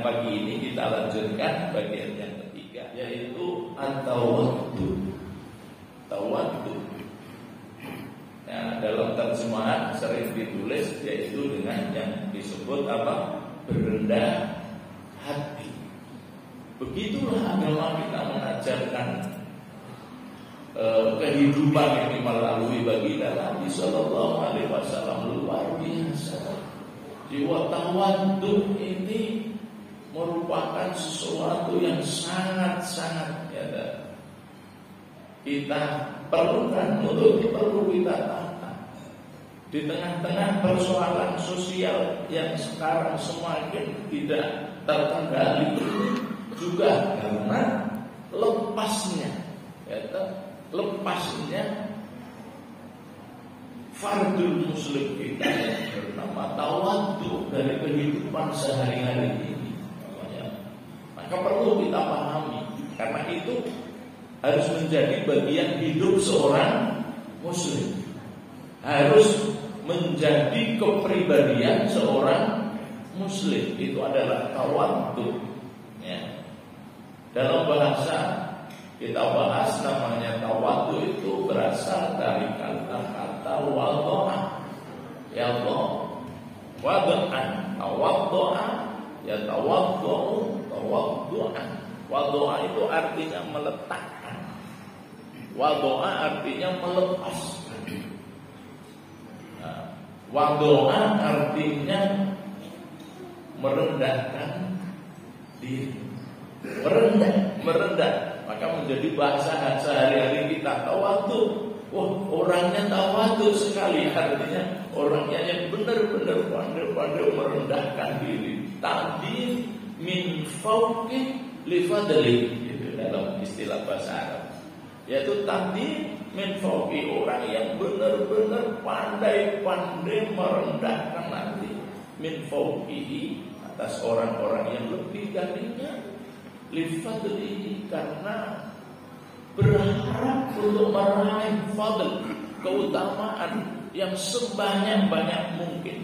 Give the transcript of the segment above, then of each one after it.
pagi ini kita lanjutkan bagian yang ketiga, yaitu at-tawaddu. Tawaddu. Nah, dalam terjemahan sering ditulis yaitu dengan yang disebut apa? Berendah hati. Begitulah agama kita mengajarkan kehidupan ini melalui baginda Nabi Sallallahu Alaihi Wasallam luar biasa. Jiwa tawaddu ini merupakan sesuatu yang sangat-sangat kita perlukan untuk perlu kita tata di tengah-tengah persoalan sosial yang sekarang semakin tidak terkendali, juga karena lepasnya fardul muslim kita yang bernama tawaddu dari kehidupan sehari-hari ini. Maka perlu kita pahami, karena itu harus menjadi bagian hidup seorang muslim, harus menjadi kepribadian seorang muslim. Itu adalah tawaddu. Dalam bahasa kita bahas namanya tawaddu itu berasal dari kata-kata wadha'a. Ya Allah, wadha'an, tawaddu'a, ya tawaddu'u, tawaddu'an. Wadha'a itu artinya meletakkan. Wadha'a artinya melepaskan. Wadha'a artinya merendahkan diri. Merendah. Maka menjadi bahasa sehari-hari kita tawaddu. Wah, orangnya tawaddu sekali, artinya orangnya yang benar-benar pandai-pandai merendahkan diri. Tadi min fauqi li fadli, itu dalam istilah bahasa Arab. Yaitu tadi min fauqi, orang yang benar-benar pandai-pandai merendahkan nanti min fauqihi, atas orang-orang yang lebih darinya, li fadlihi, karena berharap untuk meraih fadl, keutamaan yang sebanyak-banyak mungkin.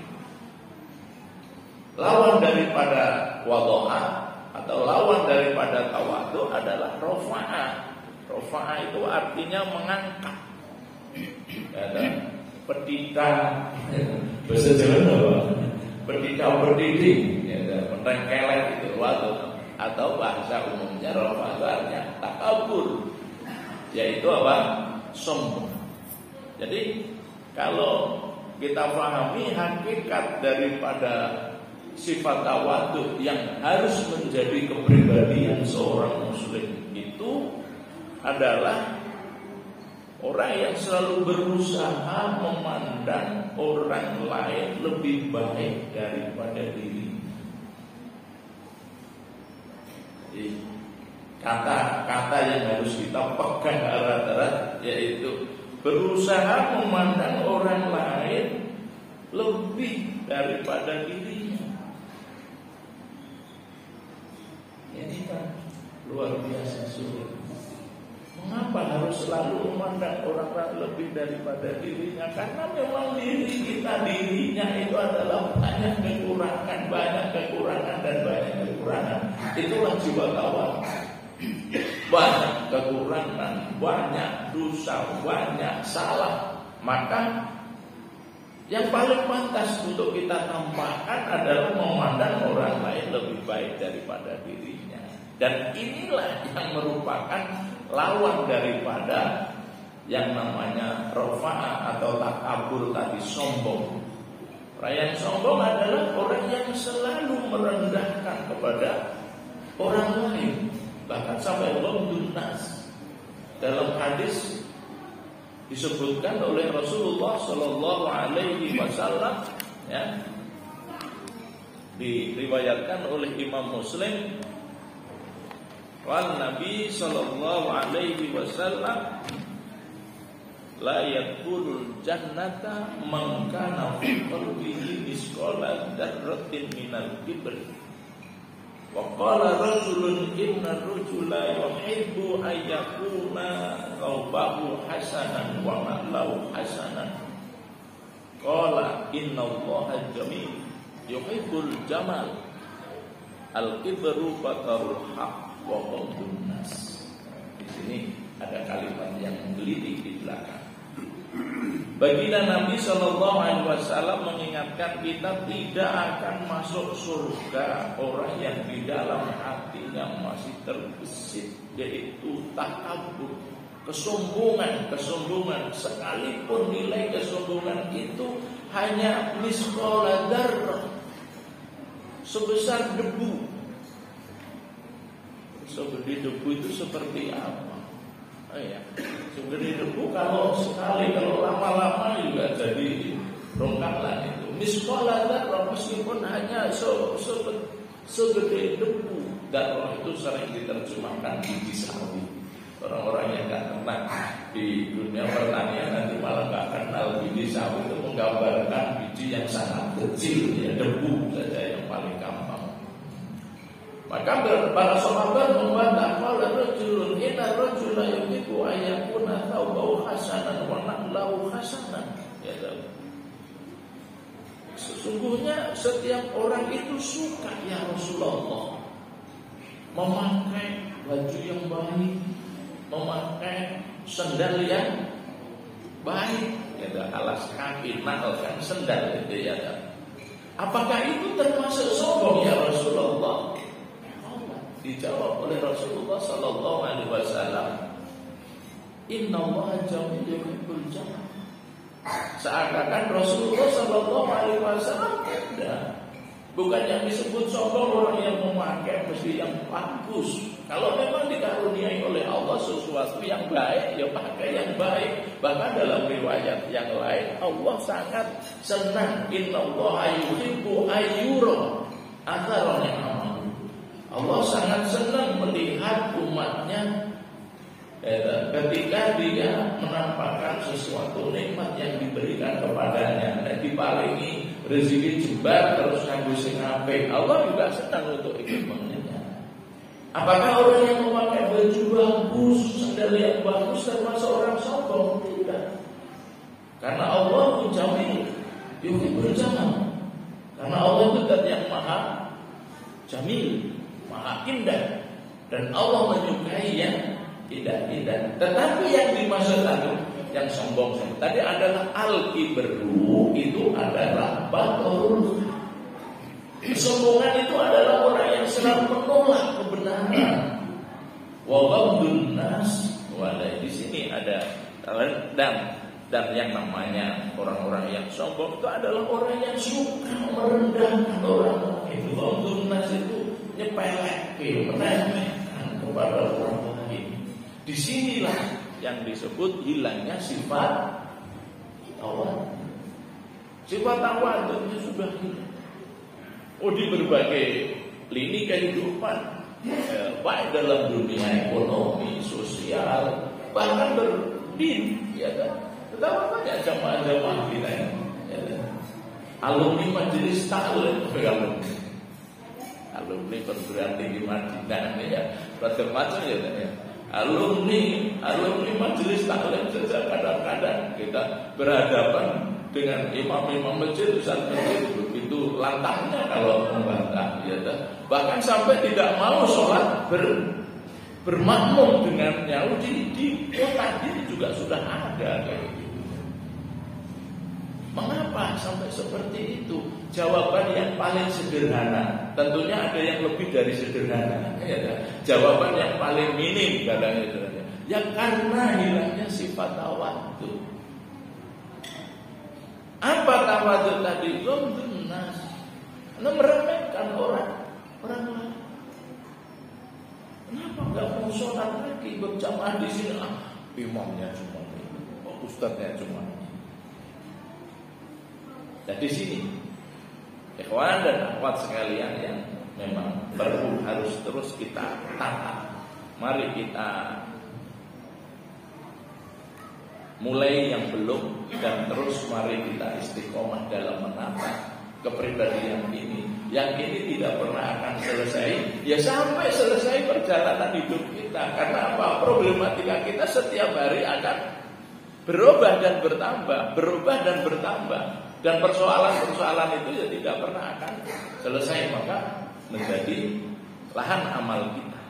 Lawan daripada wadha'a atau lawan daripada tawaddu adalah rofa'a. Rofa'a itu artinya mengangkat. Ada pedita, bahasa Jawa, pedita berdiri, mentengkelek itu wadha'a. Atau bahasa umumnya rofa'a takabur, yaitu apa? Sombong. Jadi kalau kita pahami hakikat daripada sifat tawaddu yang harus menjadi kepribadian seorang muslim itu adalah orang yang selalu berusaha memandang orang lain lebih baik daripada diri. Kata-kata yang harus kita pegang erat-erat yaitu berusaha memandang orang lain lebih daripada dirinya. Ini kan luar biasa sulit. Mengapa harus selalu memandang orang lain lebih daripada dirinya? Karena memang dirinya itu adalah banyak kekurangan dan banyak kekurangan. Itulah jiwa tawaddu. Banyak kekurangan, banyak dosa, banyak salah. Maka yang paling pantas untuk kita tampakkan adalah memandang orang lain lebih baik daripada dirinya. Dan inilah yang merupakan lawan daripada yang namanya rofa'a atau takabur tadi, sombong. Orang yang sombong adalah orang yang selalu merendahkan kepada orang lain, bahkan sampai ghamdun nas. Dalam hadis disebutkan oleh Rasulullah Sallallahu Alaihi Wasallam, ya, diriwayatkan oleh Imam Muslim, wal Nabi Sallallahu Alaihi Wasallam, la yadkhulul jannata man kana fi qalbihi misqala dzarratin minal kibr. Wa qala rajulun inna rajula yuhibbu an yakuna thawbahu hasanan wa ma'lahu hasanan. Qala inna Allaha jamil yuhibbul jamal. Al-kibru batarul haq wa ghamdun nas. Di sini ada kalimat yang menggelitik di belakang. Baginda Nabi SAW mengingatkan kita tidak akan masuk surga orang yang di dalam hatinya masih terbesit, yaitu takabur, kesombongan. Sekalipun nilai kesombongan itu hanya misqala dzarrah, sebesar debu. Sebesar debu itu seperti apa? Oh ya, sebenarnya debu kalau lama-lama juga jadi rongkalan itu. Misqala dzarrah, meskipun hanya segede debu. Dzarrah itu sering diterjemahkan biji sawi. Orang-orang yang nggak kenal di dunia pertanian nanti malah nggak kenal biji sawi itu menggambarkan biji yang sangat kecil, ya debu saja yang paling gampang. Maka para sahabat membantah, qala rajulun inna rajula yuhibbu ayyakuna thawbahu hasanan wa na'lahu hasanan. Ya, sesungguhnya setiap orang itu suka ya Rasulullah memakai baju yang baik, memakai sendal yang baik, ya, alas kaki, na'al kan sendal itu ya. Apakah itu termasuk sombong ya Rasulullah? Dijawab oleh Rasulullah sallallahu alaihi wasallam, innallaha jamilun yuhibbul jamal. Seakan-akan Rasulullah sallallahu alaihi wasallam bukan yang disebut sombong orang yang memakai mesti yang bagus. Kalau memang dikaruniai oleh Allah sesuatu yang baik, ya pakai yang baik. Bahkan dalam riwayat yang lain Allah sangat senang, innallaha yuhibbu ayyura atharana. Allah sangat senang melihat umatnya ketika dia menampakkan sesuatu nikmat yang diberikan kepadanya, diparingi rezeki jembar terus nganggo sing apik. Allah juga senang untuk ikut mengenyang. Apakah orang yang memakai baju bagus, sandal yang bagus termasuk orang sombong? Tidak. Karena Allah jamil, yuhibbul jamal. Karena Allah itu zat yang maha jamil, maha indah, dan Allah menyukai yang indah-indah. Tetapi yang dimaksudkan yang sombong tadi adalah al-kibru, itu adalah batorul. Kesombongan itu adalah orang yang selalu menolak kebenaran. Wa ghamdun nas, di sini ada dan yang namanya orang-orang yang sombong itu adalah orang yang suka merendahkan orang. Itu ghamdun nas itu nyepelekin, meremehkan kepada orang lain. Disinilah yang disebut hilangnya sifat tawadhu. Sifat tawadhu itu sudah hilang. Di berbagai lini kehidupan, baik dalam dunia ekonomi, sosial, bahkan berdin, ya kan? Betapa banyak jamaah-jamaah kita ini, ya kan? Alumni majelis taklim, alumni perguruan tinggi Madinah, ya, macam-macam ya, ya. Alumni majelis taklim saja kadang-kadang kita berhadapan dengan imam-imam masjid, ustaz masjid begitu lantangnya kalau membantah, ya, bahkan sampai tidak mau sholat bermakmum dengannya. Di kota ini juga sudah ada kayak gitu. Mengapa sampai seperti itu? Jawaban yang paling sederhana. Tentunya ada yang lebih dari sederhana, ya, jawaban yang paling minim kadang-kadang. Ya karena hilangnya sifat tawadhu. Apa tawadhu tadi? Ghamdun nas. Karena meremehkan orang lain. Kenapa enggak mau sholat lagi berjamaah di sini? Imamnya cuma ini, ustadznya cuma ini. Jadi sini, ikhwan dan akhwat sekalian yang memang perlu harus terus kita tata. Mari kita mulai yang belum dan terus mari kita istiqomah dalam menata kepribadian ini. Yang ini tidak pernah akan selesai, ya sampai selesai perjalanan hidup kita. Karena apa? Problematika kita setiap hari akan berubah dan bertambah, berubah dan bertambah. Dan persoalan-persoalan itu ya tidak pernah akan selesai. Maka menjadi lahan amal kita.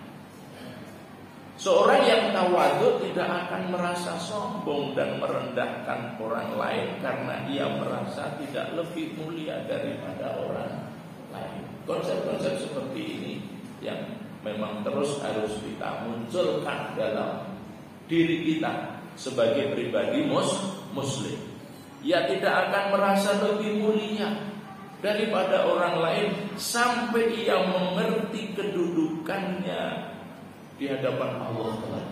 Seorang yang tawadhu tidak akan merasa sombong dan merendahkan orang lain karena ia merasa tidak lebih mulia daripada orang lain. Konsep-konsep seperti ini yang memang terus harus kita munculkan dalam diri kita sebagai pribadi muslim. Ia tidak akan merasa lebih mulia daripada orang lain sampai ia mengerti kedudukannya di hadapan Allah Ta'ala.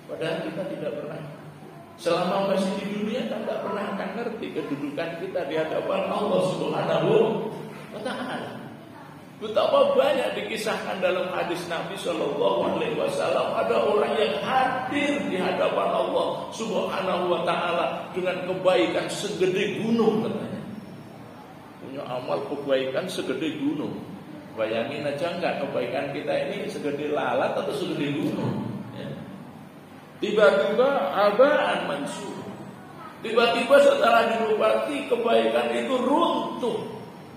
Padahal kita tidak pernah, selama masih di dunia kita tidak pernah akan ngerti kedudukan kita di hadapan Allah Subhanahu wa Ta'ala. Betapa banyak dikisahkan dalam hadis Nabi Shallallahu Alaihi Wasallam, ada orang yang hadir di hadapan Allah Subhanahu wa Ta'ala dengan kebaikan segede gunung katanya. Punya amal kebaikan segede gunung. Bayangin aja enggak kebaikan kita ini segede lalat atau segede gunung ya. Tiba-tiba abaan mansur. Tiba-tiba setelah dilupati kebaikan itu runtuh,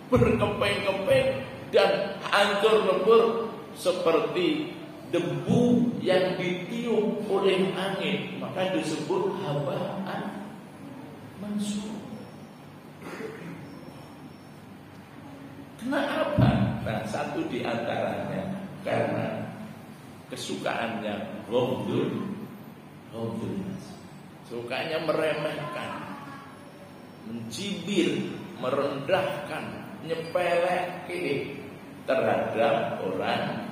berkeping-keping dan hancur lebur seperti debu yang ditiup oleh angin. Maka disebut habaan mansur. Kenapa? Nah, satu di antaranya karena kesukaannya ghamdun, sukanya meremehkan, mencibir, merendahkan, nyepelekin terhadap orang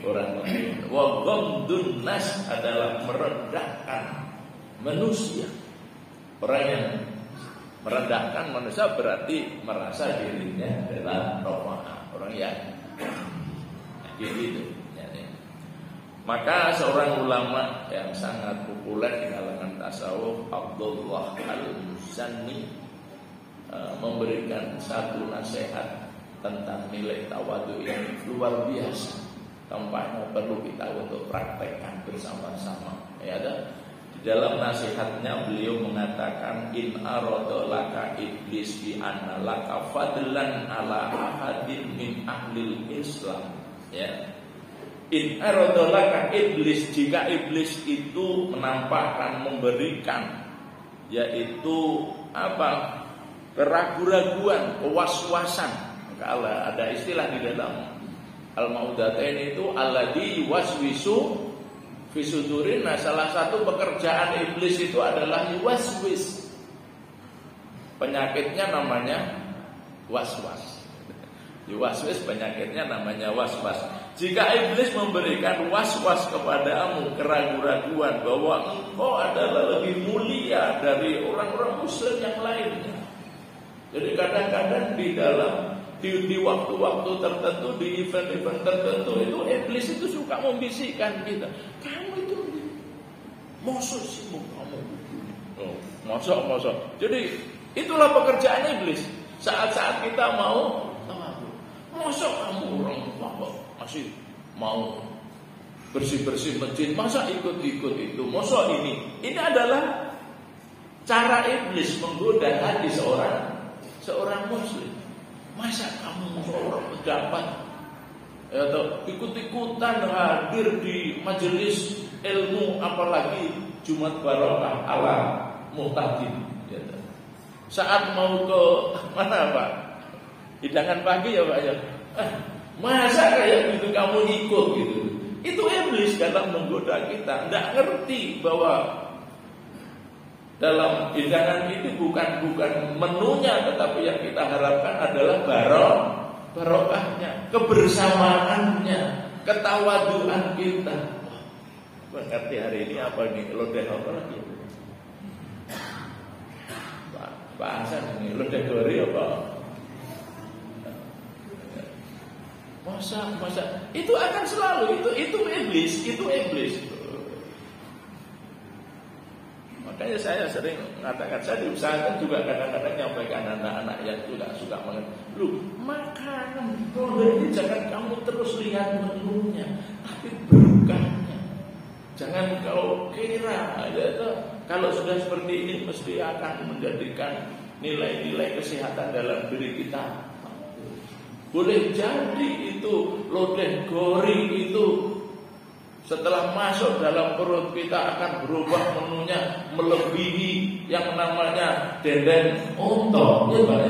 lain. Wa ghamdun nas adalah merendahkan manusia. Orang yang merendahkan manusia berarti merasa dirinya adalah orang yang gitu. Maka seorang ulama yang sangat populer di kalangan tasawuf, Abdullah Al-Muzanni, memberikan satu nasihat tentang nilai tawadhu yang luar biasa. Tampaknya perlu kita untuk praktekkan bersama-sama. Ya, di dalam nasihatnya beliau mengatakan, in aradalaka iblis bi anna laka fadlan ala ahadin min ahlil Islam. Ya. In aradalaka iblis, jika iblis itu menampakkan, memberikan, yaitu apa? Keraguan-raguan, kewaswasan. Kalau ada istilah di dalam Al-Maudatain itu alladzi waswisu fi sudurin. Nah, salah satu pekerjaan iblis itu adalah waswis. Penyakitnya namanya waswas. Waswas penyakitnya namanya waswas. Jika iblis memberikan waswas kepadamu, keraguan-raguan bahwa engkau adalah lebih mulia dari orang-orang muslim yang lainnya. Jadi kadang-kadang di waktu-waktu tertentu, di event-event tertentu itu iblis itu suka membisikkan kita. Kamu itu mosok sih kamu. Oh, mosok. Jadi itulah pekerjaan iblis. Saat-saat kita mau mosok kamu orang masih mau bersih-bersih masjid, masa ikut-ikut itu, masa ini adalah cara iblis menggoda hati seorang muslim. Masa kamu seorang pejabat atau ikut-ikutan hadir di majelis ilmu, apalagi Jumat Barokah ala Muhtadin. Saat mau ke mana Pak? Hidangan pagi ya Pak ya. Masa kayak gitu kamu ikut gitu. Itu iblis dalam menggoda kita. Tidak ngerti bahwa dalam hidangan itu bukan menunya, tetapi yang kita harapkan adalah barokahnya, kebersamaannya, ketawaduan kita. Ngerti hari ini apa nih? Lodeh apa lagi? Pak Hasan ini lodeh gori apa? Masa itu akan selalu itu iblis. Makanya saya sering mengatakan, saya diusahakan juga kadang-kadang nyampaikan anak-anak yang juga suka mengerti. Makanan ini jangan kamu terus lihat menunya, tapi berkahnya. Jangan kau kira kalau sudah seperti ini mesti akan menjadikan nilai-nilai kesehatan dalam diri kita. Boleh jadi itu lodeh gori itu setelah masuk dalam perut kita akan berubah menunya melebihi yang namanya dendeng unta, ya Pak.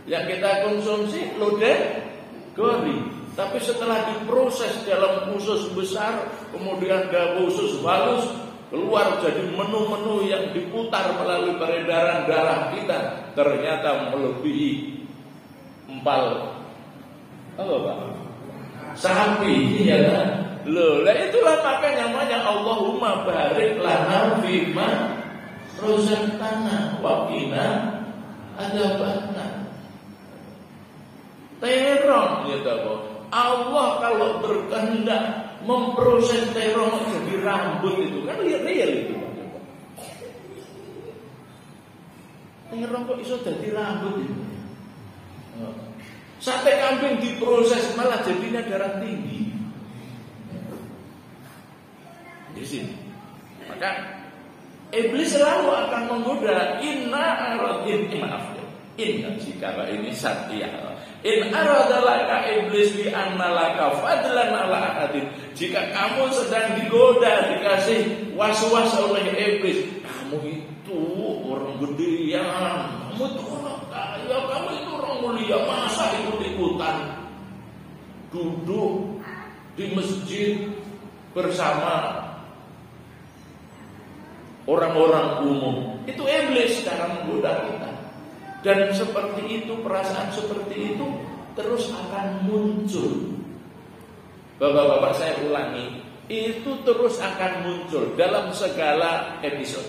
Yang kita konsumsi lodeh gori, tapi setelah diproses dalam usus besar, kemudian ke usus halus, keluar jadi menu-menu yang diputar melalui peredaran darah kita, ternyata melebihi empal apa Pak? Sapi, ya kan? Loh, itulah makanya namanya Allahumma barik lana fima rozaqtana wa qina adzabannar. Terong gitu Pak. Allah kalau berkehendak memproses terong jadi rambut itu kan real itu Pak. Terong kok iso jadi rambut itu? Sate kambing diproses malah jadinya darah tinggi. Di sini. Maka iblis selalu akan menggoda inna jika ini satya. In aradalaka iblis bi annalaka fadlan ala ahadin. Jika kamu sedang digoda, dikasih was-was oleh iblis, kamu itu orang gedean, kamu itu orang kaya, kamu itu orang mulia, masa ikut-ikutan duduk di masjid bersama orang-orang umum. Itu iblis sekarang menggoda kita. Dan seperti itu, perasaan seperti itu terus akan muncul. Bapak-bapak, saya ulangi, itu terus akan muncul dalam segala episode.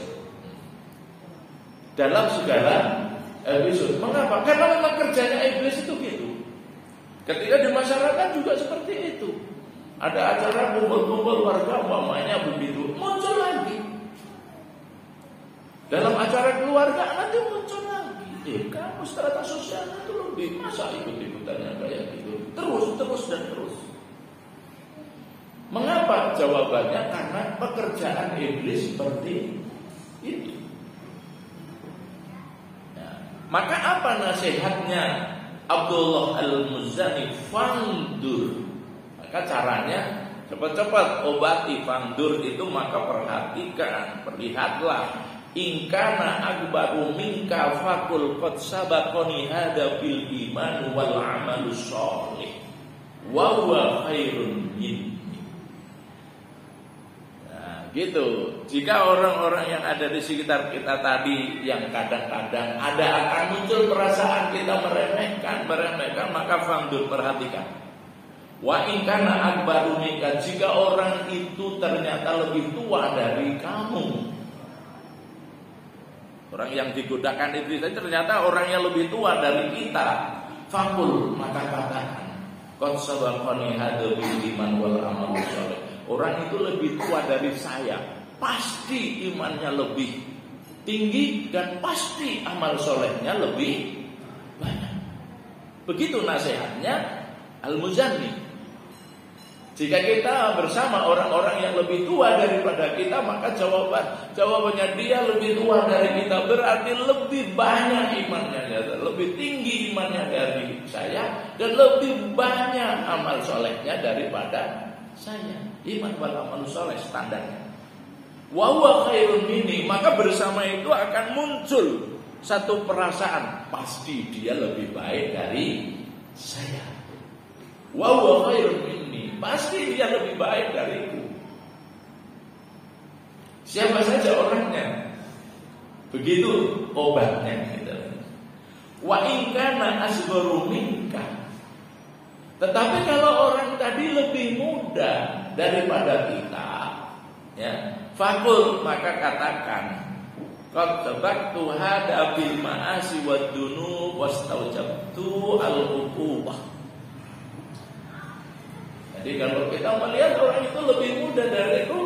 Dalam segala episode. Mengapa? Karena memang kerjanya iblis itu gitu. Ketika di masyarakat juga seperti itu. Ada acara kumpul-kumpul warga, umpamanya begitu, muncul lagi. Dalam acara keluarga nanti muncul lagi. Kamu strata sosialnya itu lebih, masa ikut-ikutannya kayak gitu. Terus dan terus. Mengapa? Jawabannya karena pekerjaan iblis seperti itu. Nah, maka apa nasihatnya Abdullah Al-Muzani? Fandur. Maka caranya cepat-cepat obati fandur itu, maka perhatikan, perlihatlah. Ingkana akbaru minka fakul qad sabaqani hada bil iman wal amalu sholih wa huwa khairun minni. Nah, gitu. Jika orang-orang yang ada di sekitar kita tadi yang kadang-kadang ada akan muncul perasaan kita meremehkan, maka fandur, perhatikan. Wa ingkana akbaru minka, jika orang itu ternyata lebih tua dari kamu. Orang yang digodakan itu ternyata orang yang lebih tua dari kita. Fakul, maka katakan, qad sabaqani hadzal iman wal amal sholih. Orang itu lebih tua dari saya, pasti imannya lebih tinggi dan pasti amal solehnya lebih banyak. Begitu nasihatnya Al-Muzani. Jika kita bersama orang-orang yang lebih tua daripada kita, maka jawabannya dia lebih tua dari kita, berarti lebih banyak imannya, lebih tinggi imannya dari saya, dan lebih banyak amal solehnya daripada saya. Iman wal amal soleh standarnya. Wa huwa khairun minni, maka bersama itu akan muncul satu perasaan, pasti dia lebih baik dari saya. Wa huwa khairun minni, pasti dia lebih baik dariku. Siapa saja orangnya, begitu obatnya gitu. Wa in kana asgharu minka, tetapi kalau orang tadi lebih muda daripada kita, ya, fakul, maka katakan, qad sabaqtu hada bil ma'asi wad dunub wastaujabtu al-uqubah. Jadi kalau kita melihat orang itu lebih muda dariku,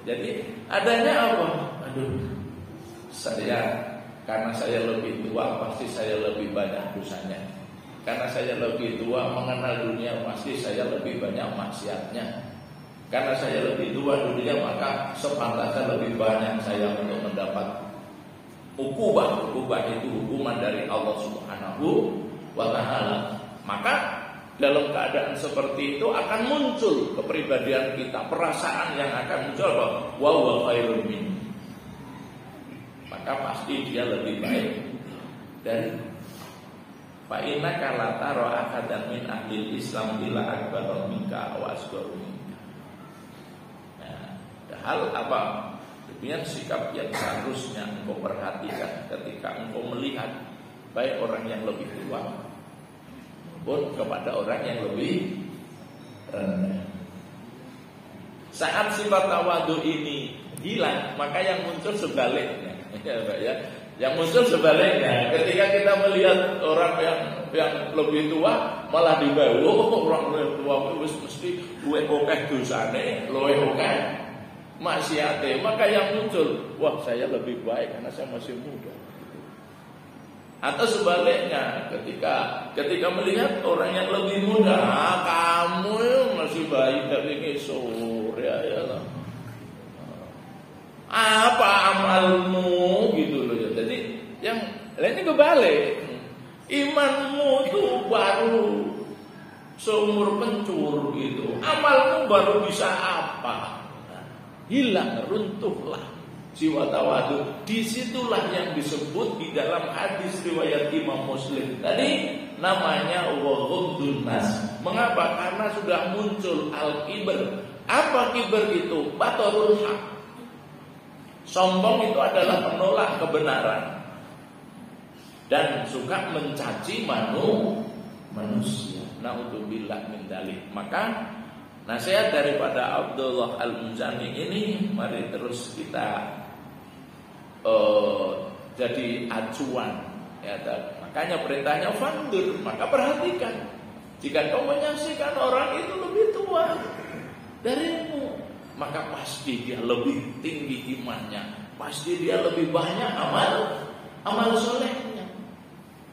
jadi adanya apa? Aduh, karena saya lebih tua, pasti saya lebih banyak dosanya. Karena saya lebih tua mengenal dunia, pasti saya lebih banyak maksiatnya. Karena saya lebih tua dunia, maka sepantasnya lebih banyak saya untuk mendapat ukubah itu hukuman dari Allah Subhanahu wa taala. Maka dalam keadaan seperti itu akan muncul kepribadian kita, perasaan yang akan muncul bahwa wa huwa khairun minni. Maka pasti dia lebih baik dari fa innaka la tara ahadan min ahli Islam illa akbar minka wa asghar minka. Nah, hal apa? Demikian sikap yang seharusnya engkau perhatikan ketika engkau melihat baik orang yang lebih tua maupun kepada orang yang lebih rendah. Saat sifat tawadhu ini hilang, maka yang muncul sebaliknya, ya. Yang muncul sebaliknya, ketika kita melihat orang yang lebih tua malah dibawa orang lebih tua mesti luwih akeh dosane, luwih akeh maksiate, maka yang muncul, wah saya lebih baik karena saya masih muda. Atau sebaliknya, ketika melihat orang yang lebih muda, kamu masih baik dari ngisor, ya lah. Apa amalmu gitu loh ya. Jadi yang lainnya kebalik. Imanmu tuh baru seumur pencur gitu. Amalmu baru bisa apa? Hilang, runtuhlah jiwa tawadhu. Disitulah yang disebut di dalam hadis riwayat Imam Muslim tadi namanya waghudun nas. Mengapa? Karena sudah muncul al-kibr. Apa kibr itu? Batarul haq. Sombong itu adalah menolak kebenaran dan suka mencaci manusia. Na'udzubillah min dzalik. Maka nasihat daripada Abdullah Al-Muzani ini mari terus kita jadi acuan ya. Makanya perintahnya fandur, maka perhatikan jika kau menyaksikan orang itu lebih tua darimu, maka pasti dia lebih tinggi imannya, pasti dia lebih banyak amal solehnya.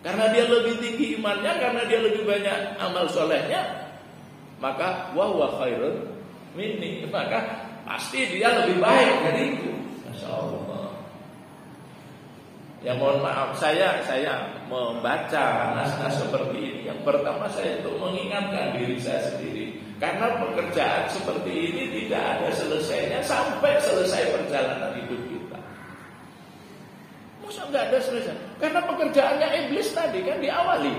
Karena dia lebih tinggi imannya, karena dia lebih banyak amal solehnya, maka wa huwa khairun minni, maka pasti dia lebih baik dariku. Masyaallah. Ya mohon maaf, saya membaca nas-nas seperti ini. Yang pertama saya untuk mengingatkan diri saya sendiri, karena pekerjaan seperti ini tidak ada selesainya sampai selesai perjalanan hidup kita. Masa nggak ada selesai? Karena pekerjaannya iblis tadi kan diawali.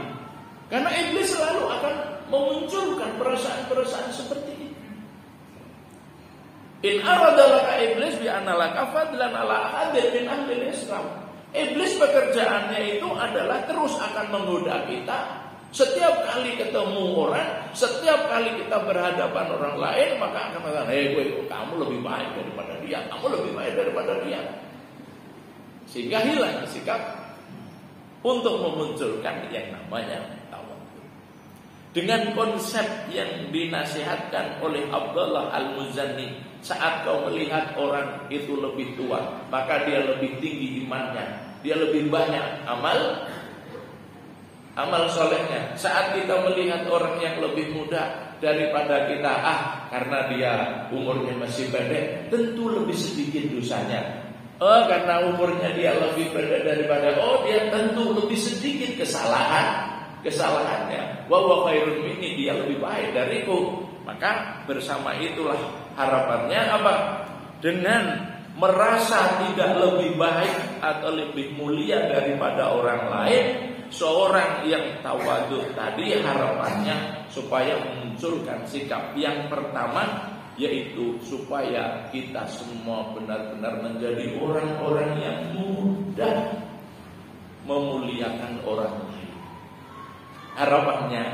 Karena iblis selalu akan memunculkan perasaan-perasaan seperti ini. In aradalaka iblis bi analaka fadlan ala ahadin min ahli Islam. Iblis pekerjaannya itu adalah terus akan menggoda kita. Setiap kali ketemu orang, setiap kali kita berhadapan orang lain, maka akan mengatakan, "Hei, kamu lebih baik daripada dia, kamu lebih baik daripada dia." Sehingga hilang sikap untuk memunculkan yang namanya tawadhu. Dengan konsep yang dinasihatkan oleh Abdullah Al-Muzani, saat kau melihat orang itu lebih tua, maka dia lebih tinggi imannya, dia lebih banyak amal solehnya. Saat kita melihat orang yang lebih muda daripada kita, karena dia umurnya masih pendek, tentu lebih sedikit dosanya. Karena umurnya dia lebih pendek daripada, dia tentu lebih sedikit kesalahannya. Wa huwa khairun minni, dia lebih baik dariku. Maka bersama itulah harapannya apa? Dengan merasa tidak lebih baik atau lebih mulia daripada orang lain, seorang yang tawadhu tadi harapannya supaya memunculkan sikap yang pertama, yaitu supaya kita semua benar-benar menjadi orang-orang yang mudah memuliakan orang lain. Harapannya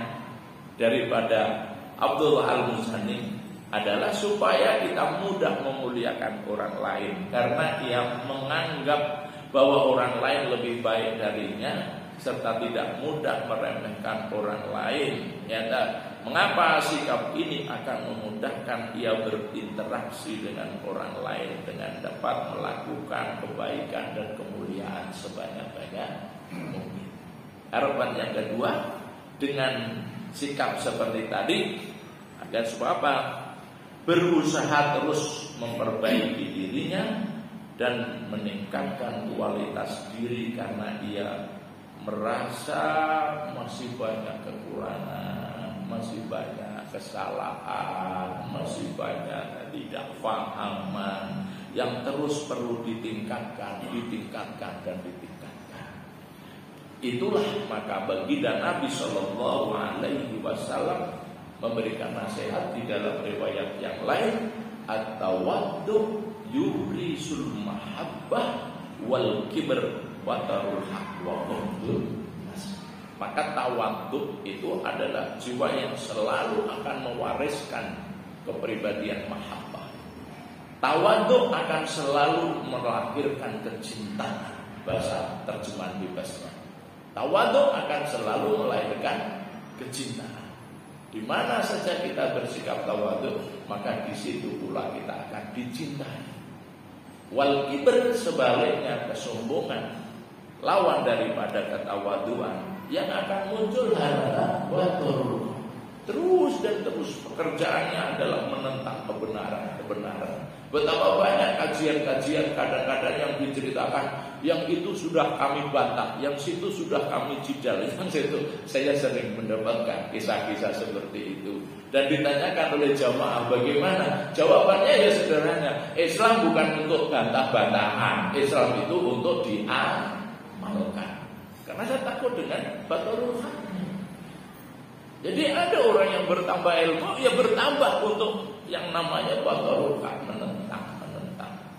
daripada Abdullah Al-Muzani adalah supaya kita mudah memuliakan orang lain, karena ia menganggap bahwa orang lain lebih baik darinya, serta tidak mudah meremehkan orang lain. Ya, mengapa sikap ini akan memudahkan ia berinteraksi dengan orang lain dengan dapat melakukan kebaikan dan kemuliaan sebanyak-banyak mungkin. Harapan yang kedua, dengan sikap seperti tadi, agar supaya apa? Berusaha terus memperbaiki dirinya dan meningkatkan kualitas diri karena ia merasa masih banyak kekurangan, masih banyak kesalahan, masih banyak ketidakfahaman yang terus perlu ditingkatkan dan ditingkatkan. Itulah maka baginda Nabi Shallallahu Alaihi Wasallam memberikan nasihat di dalam riwayat yang lain, at-tawaddu yurisul mahabbah wal kibr wa tarul haq wa qudul. Maka tawaddu itu adalah jiwa yang selalu akan mewariskan kepribadian mahabbah. Tawaddu akan selalu melahirkan kecintaan, bahasa terjemahan bebasnya. Tawadhu akan selalu melahirkan kecintaan. Di mana saja kita bersikap tawadhu, maka di situ pula kita akan dicintai. Wal kibr sebaliknya kesombongan, lawan daripada ketawadhuan, yang akan muncul adalah batur. Terus dan terus pekerjaannya adalah menentang kebenaran. Betapa banyak kajian-kajian kadang-kadang yang diceritakan, yang itu sudah kami bantah, yang situ sudah kami jidal, yang situ saya sering mendapatkan kisah-kisah seperti itu. Dan ditanyakan oleh jamaah bagaimana? Jawabannya ya sederhana, Islam bukan untuk bantah-bantahan, Islam itu untuk diamalkan. Karena saya takut dengan baturul haq. Jadi ada orang yang bertambah ilmu, ya bertambah untuk yang namanya baturul haq, menentang.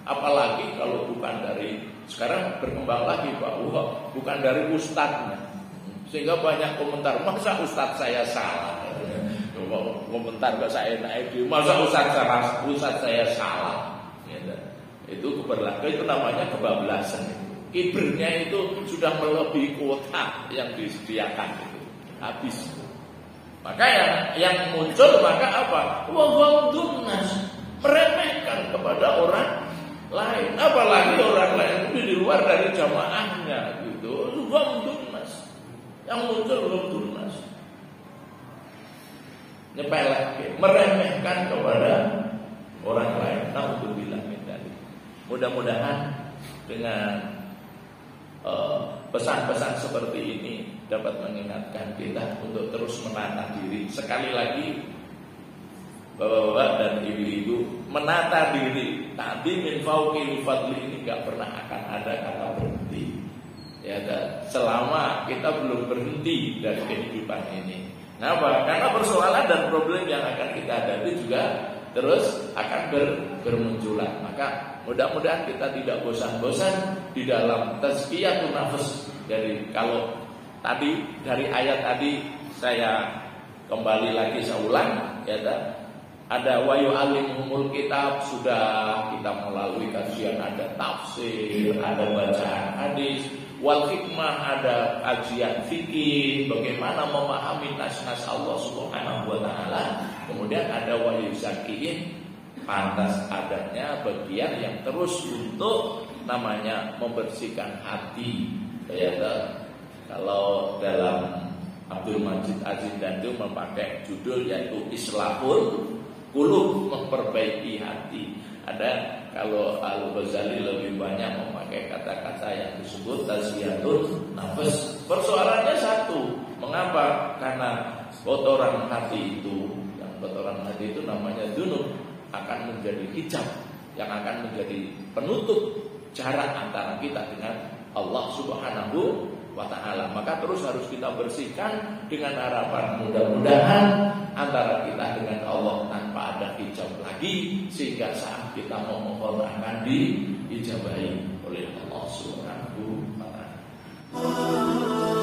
Apalagi kalau bukan dari, sekarang berkembang lagi Pak, bukan dari ustadznya. Sehingga banyak komentar, masa ustadz saya salah? Komentar gak saya naik, masa ustadz saya salah? Itu keberlakuan, itu namanya kebablasan. Kibernya itu sudah melebihi kuota yang disediakan itu. Habis. Maka yang muncul maka apa? Wahwadun nas, meremehkan kepada orang lain, apalagi orang lain itu di luar dari jamaahnya gitu. Wahwadun nas, yang muncul wahwadun nas, nyepelek, meremehkan kepada orang lain. Naudzubillah min dzalik. Mudah-mudahan dengan pesan-pesan seperti ini dapat mengingatkan kita untuk terus menata diri. Sekali lagi, bapak-bapak dan ibu-ibu, menata diri tadi min fauqil fadli ini gak pernah akan ada kata berhenti. Ya, selama kita belum berhenti dari kehidupan ini. Kenapa? Karena persoalan dan problem yang akan kita hadapi juga terus akan bermunculan. Maka mudah-mudahan kita tidak bosan-bosan di dalam tazkiyatun nafs. Jadi kalau tadi dari ayat tadi saya kembali lagi saya ulang, ya, ada wa yu'allimuhumul kitab, sudah kita melalui kajian, ada tafsir, ada bacaan hadis, wal hikmah, ada kajian fikih, bagaimana memahami nas-nas Allah Subhanahu wa taala. Kemudian ada wa yuzakiin, pantas adanya bagian yang terus untuk namanya membersihkan hati. Ya, kalau dalam Abdul Majid Az-Zindani memakai judul yaitu Islahul Qulub, memperbaiki hati. Ada kalau Al-Ghazali lebih banyak memakai kata-kata yang disebut tazkiyatun nafs. Persoalannya satu, mengapa? Karena kotoran hati itu, yang kotoran hati itu namanya dzunub, akan menjadi hijab yang akan menjadi penutup jarak antara kita dengan Allah Subhanahu wa ta'ala. Maka terus harus kita bersihkan dengan harapan mudah-mudahan antara kita dengan Allah tanpa ada hijab lagi, sehingga saat kita memohon akan diijabahi oleh Allah Subhanahu wa ta'ala.